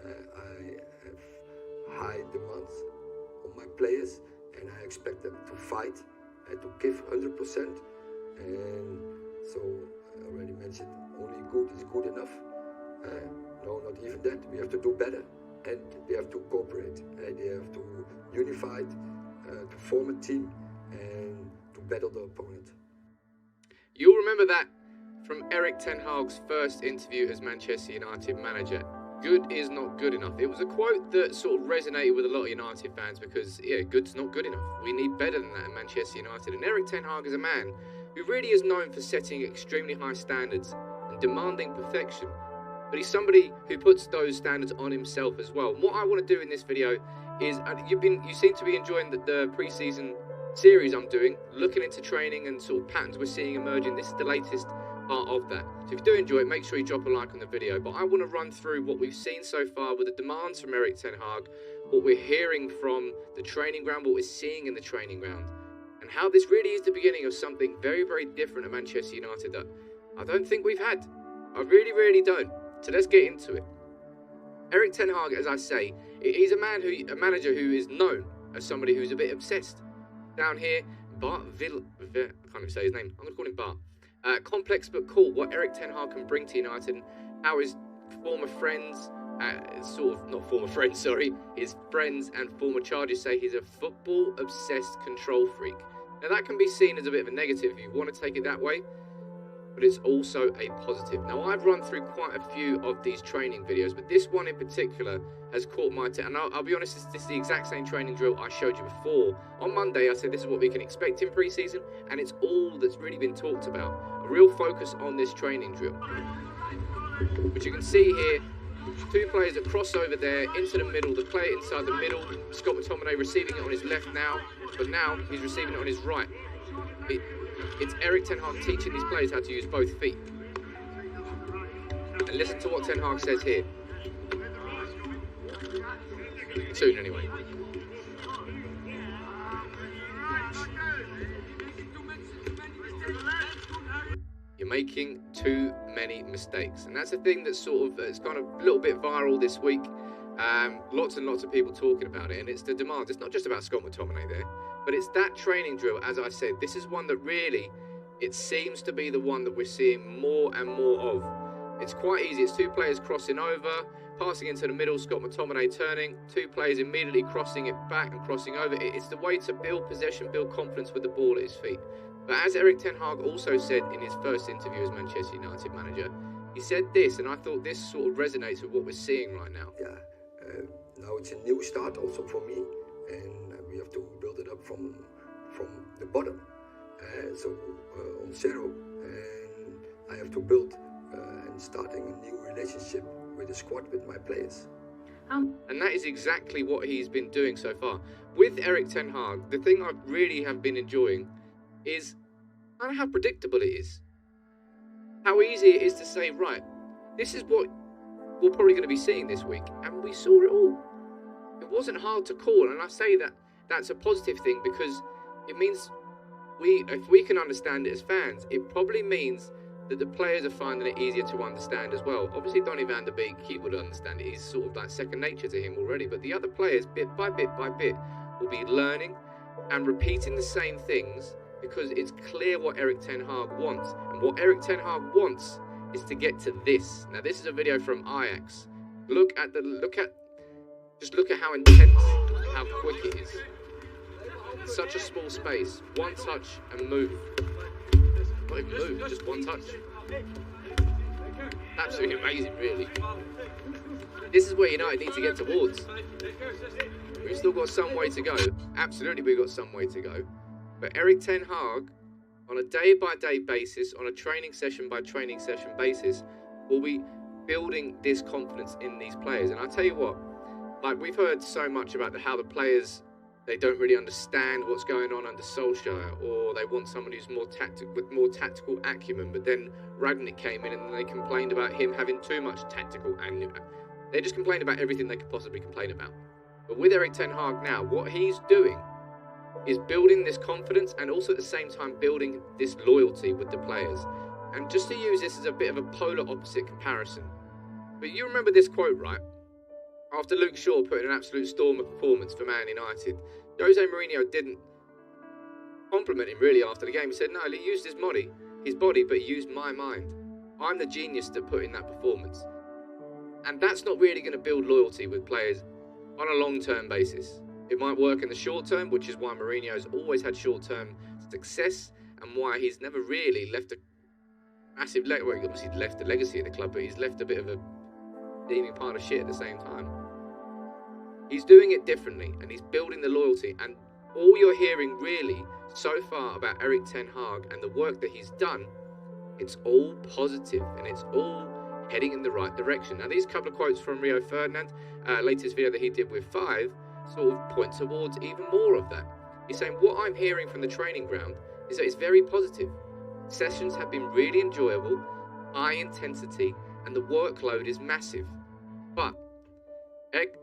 I have high demands on my players, and I expect them to fight and to give 100%. And so I already mentioned, only good is good enough. No, not even that. We have to do better, and they have to cooperate. They have to unify, to form a team, and to battle the opponent. You'll remember that from Erik Ten Hag's first interview as Manchester United manager. Good is not good enough. It was a quote that sort of resonated with a lot of United fans because, yeah, good's not good enough. We need better than that in Manchester United. And Erik Ten Hag is a man who really is known for setting extremely high standards and demanding perfection. But he's somebody who puts those standards on himself as well. And what I want to do in this video is, you seem to be enjoying the pre-season series I'm doing, looking into training and sort of patterns we're seeing emerging. This is the latest part of that. So if you do enjoy it, make sure you drop a like on the video. But I want to run through what we've seen so far with the demands from Erik Ten Hag, what we're hearing from the training ground, what we're seeing in the training ground, and how this really is the beginning of something very, very different at Manchester United that I don't think we've had. I really, really don't. So let's get into it. Erik Ten Hag, as I say, he's a manager who is known as somebody who's a bit obsessed. Down here, I can't even say his name. I'm going to call him Bart. Complex but cool. What Erik Ten Hag can bring to United, and how his former friends, his friends and former charges say he's a football-obsessed control freak. Now that can be seen as a bit of a negative if you want to take it that way, but it's also a positive. Now I've run through quite a few of these training videos, but this one in particular has caught my attention. And I'll be honest, this is the exact same training drill I showed you before. On Monday I said this is what we can expect in pre-season, and it's all that's really been talked about. A real focus on this training drill. But you can see here, two players that cross over there into the middle, the player inside the middle, Scott McTominay receiving it on his left now, but now he's receiving it on his right. It's Erik Ten Hag teaching these players how to use both feet. And listen to what Ten Hag says here. Soon, anyway. You're making too many mistakes. And that's a thing that's it's gone a little bit viral this week. Lots and lots of people talking about it. And it's the demands. It's not just about Scott McTominay there, but it's that training drill, as I said. This is one that really, it seems to be the one that we're seeing more and more of. It's quite easy. It's two players crossing over, passing into the middle, Scott McTominay turning, two players immediately crossing it back and crossing over. It's the way to build possession, build confidence with the ball at his feet. But as Erik Ten Hag also said in his first interview as Manchester United manager, he said this, and I thought this sort of resonates with what we're seeing right now. Yeah, now it's a new start also for me, and we have to build it up from the bottom. On zero, and I have to build and starting a new relationship with the squad, with my players. And that is exactly what he's been doing so far. With Erik Ten Hag, the thing I really have been enjoying is kind of how predictable it is. How easy it is to say, right, this is what we're probably going to be seeing this week. And we saw it all. It wasn't hard to call. And I say that that's a positive thing because it means if we can understand it as fans, it probably means that the players are finding it easier to understand as well. Obviously, Donny van de Beek, he would understand it. He's sort of like second nature to him already. But the other players, bit by bit by bit, will be learning and repeating the same things because it's clear what Erik Ten Hag wants. And what Erik Ten Hag wants is to get to this. Now, this is a video from Ajax. Look at how intense, how quick it is. Such a small space. One touch and move. Not even move, just one touch. Absolutely amazing, really. This is where United need to get towards. We've still got some way to go. Absolutely, we've got some way to go. But Erik Ten Hag, on a day-by-day basis, on a training session by training session basis, will be building this confidence in these players. And I tell you what, like we've heard so much about how the players, they don't really understand what's going on under Solskjaer, or they want someone who's with more tactical acumen. But then Ragnick came in and they complained about him having too much tactical acumen. They just complained about everything they could possibly complain about. But with Erik Ten Hag now, what he's doing is building this confidence and also at the same time building this loyalty with the players. And just to use this as a bit of a polar opposite comparison. But you remember this quote, right? After Luke Shaw put in an absolute storm of performance for Man United, Jose Mourinho didn't compliment him really after the game. He said, no, he used his body, but he used my mind. I'm the genius that put in that performance. And that's not really going to build loyalty with players on a long-term basis. It might work in the short term, which is why Mourinho's always had short-term success and why he's never really left a massive legacy. Well, he obviously left a legacy at the club, but he's left a bit of a steaming pile of shit at the same time. He's doing it differently and he's building the loyalty. And all you're hearing really so far about Erik Ten Hag and the work that he's done, it's all positive and it's all heading in the right direction. Now, these couple of quotes from Rio Ferdinand, latest video that he did with 5, sort of point towards even more of that. He's saying, what I'm hearing from the training ground is that it's very positive. Sessions have been really enjoyable, high intensity, and the workload is massive. But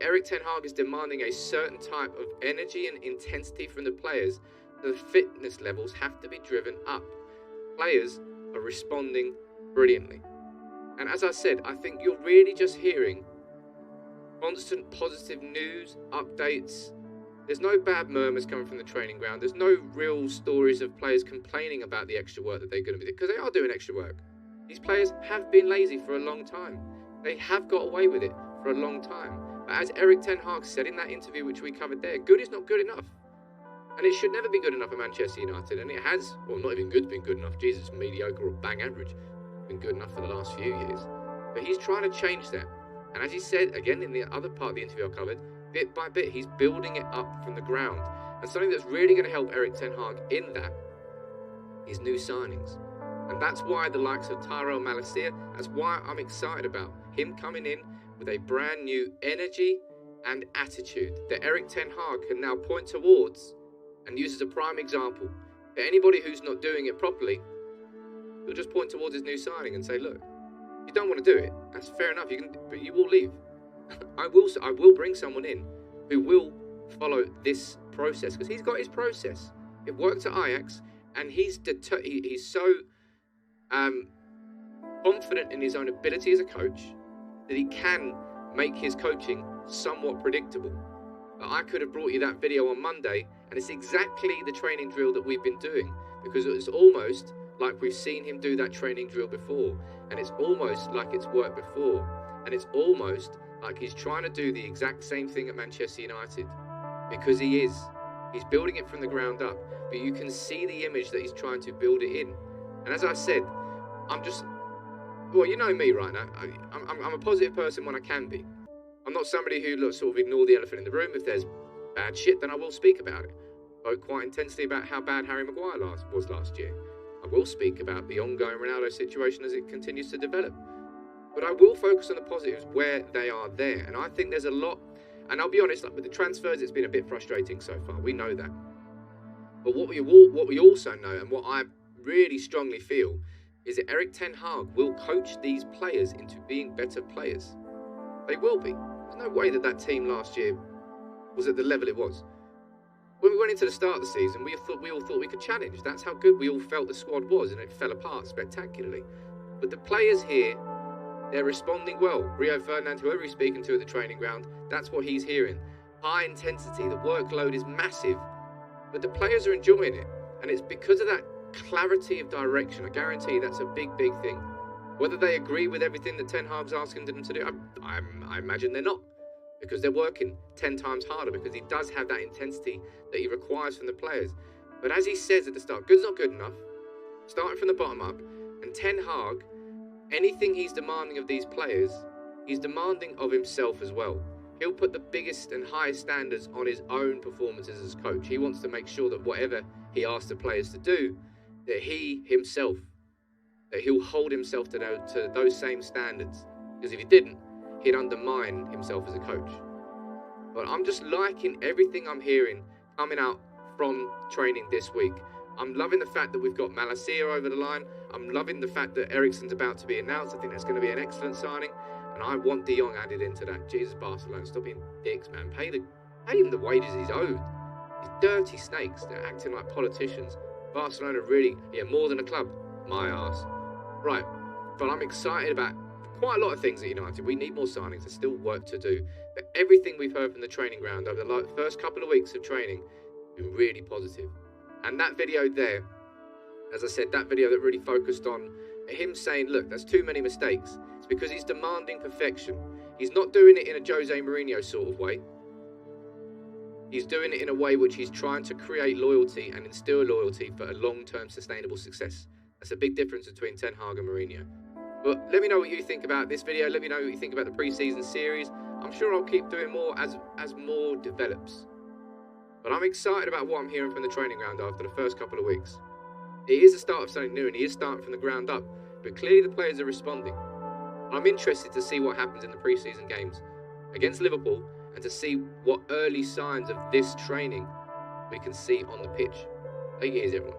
Erik Ten Hag is demanding a certain type of energy and intensity from the players. The fitness levels have to be driven up. Players are responding brilliantly. And as I said, I think you're really just hearing constant positive news, updates. There's no bad murmurs coming from the training ground. There's no real stories of players complaining about the extra work that they're going to be doing, because they are doing extra work. These players have been lazy for a long time. They have got away with it for a long time. But as Erik Ten Hag said in that interview which we covered there, good is not good enough. And it should never be good enough at Manchester United. And it has, well, not even good's been good enough. Jesus, mediocre or bang average. It's been good enough for the last few years. But he's trying to change that. And as he said, again, in the other part of the interview I covered, bit by bit, he's building it up from the ground. And something that's really going to help Erik Ten Hag in that is new signings. And that's why the likes of Tyrell Malacia, that's why I'm excited about him coming in with a brand new energy and attitude that Erik Ten Hag can now point towards and use as a prime example. For anybody who's not doing it properly, he'll just point towards his new signing and say, look, you don't want to do it, that's fair enough, but you will leave. I will bring someone in who will follow this process, because he's got his process. It worked at Ajax, and he's so confident in his own ability as a coach that he can make his coaching somewhat predictable. But I could have brought you that video on Monday, and it's exactly the training drill that we've been doing, because it's almost like we've seen him do that training drill before, and it's almost like it's worked before, and it's almost like he's trying to do the exact same thing at Manchester United, because he's building it from the ground up, but you can see the image that he's trying to build it in. And as I said, well, you know me right now, I'm a positive person when I can be. I'm not somebody who sort of ignore the elephant in the room. If there's bad shit, then I will speak about it. I spoke quite intensely about how bad Harry Maguire was last year. I will speak about the ongoing Ronaldo situation as it continues to develop. But I will focus on the positives where they are there. And I think there's a lot, and I'll be honest, like with the transfers, it's been a bit frustrating so far. We know that. But what we also know, and what I really strongly feel, is that Erik Ten Hag will coach these players into being better players. They will be. There's no way that team last year was at the level it was. When we went into the start of the season, we all thought we could challenge. That's how good we all felt the squad was, and it fell apart spectacularly. But the players here, they're responding well. Rio Ferdinand, whoever he's speaking to at the training ground, that's what he's hearing. High intensity, the workload is massive, but the players are enjoying it. And it's because of that clarity of direction. I guarantee that's a big, big thing. Whether they agree with everything that Ten Hag's asking them to do, I imagine they're not, because they're working 10 times harder, because he does have that intensity that he requires from the players. But as he says at the start, good's not good enough, starting from the bottom up, and Ten Hag, anything he's demanding of these players, he's demanding of himself as well. He'll put the biggest and highest standards on his own performances as coach. He wants to make sure that whatever he asks the players to do, that he'll hold himself to those same standards. Because if he didn't, he'd undermine himself as a coach. But I'm just liking everything I'm hearing coming out from training this week. I'm loving the fact that we've got Malacia over the line. I'm loving the fact that Eriksen's about to be announced. I think that's going to be an excellent signing. And I want De Jong added into that. Jesus, Barcelona, stop being dicks, man. Pay him the wages he's owed. These dirty snakes, they're acting like politicians. Barcelona really, more than a club. My arse. Right, but I'm excited about quite a lot of things at United. We need more signings. There's still work to do. But everything we've heard from the training ground over the first couple of weeks of training has been really positive. And that video there, as I said, that video that really focused on him saying, look, that's too many mistakes. It's because he's demanding perfection. He's not doing it in a Jose Mourinho sort of way. He's doing it in a way which he's trying to create loyalty and instill loyalty for a long-term sustainable success. That's a big difference between Ten Hag and Mourinho. But let me know what you think about this video. Let me know what you think about the pre-season series. I'm sure I'll keep doing more as more develops. But I'm excited about what I'm hearing from the training ground after the first couple of weeks. It is the start of something new and he is starting from the ground up. But clearly the players are responding. I'm interested to see what happens in the pre-season games against Liverpool and to see what early signs of this training we can see on the pitch. Take it easy, everyone.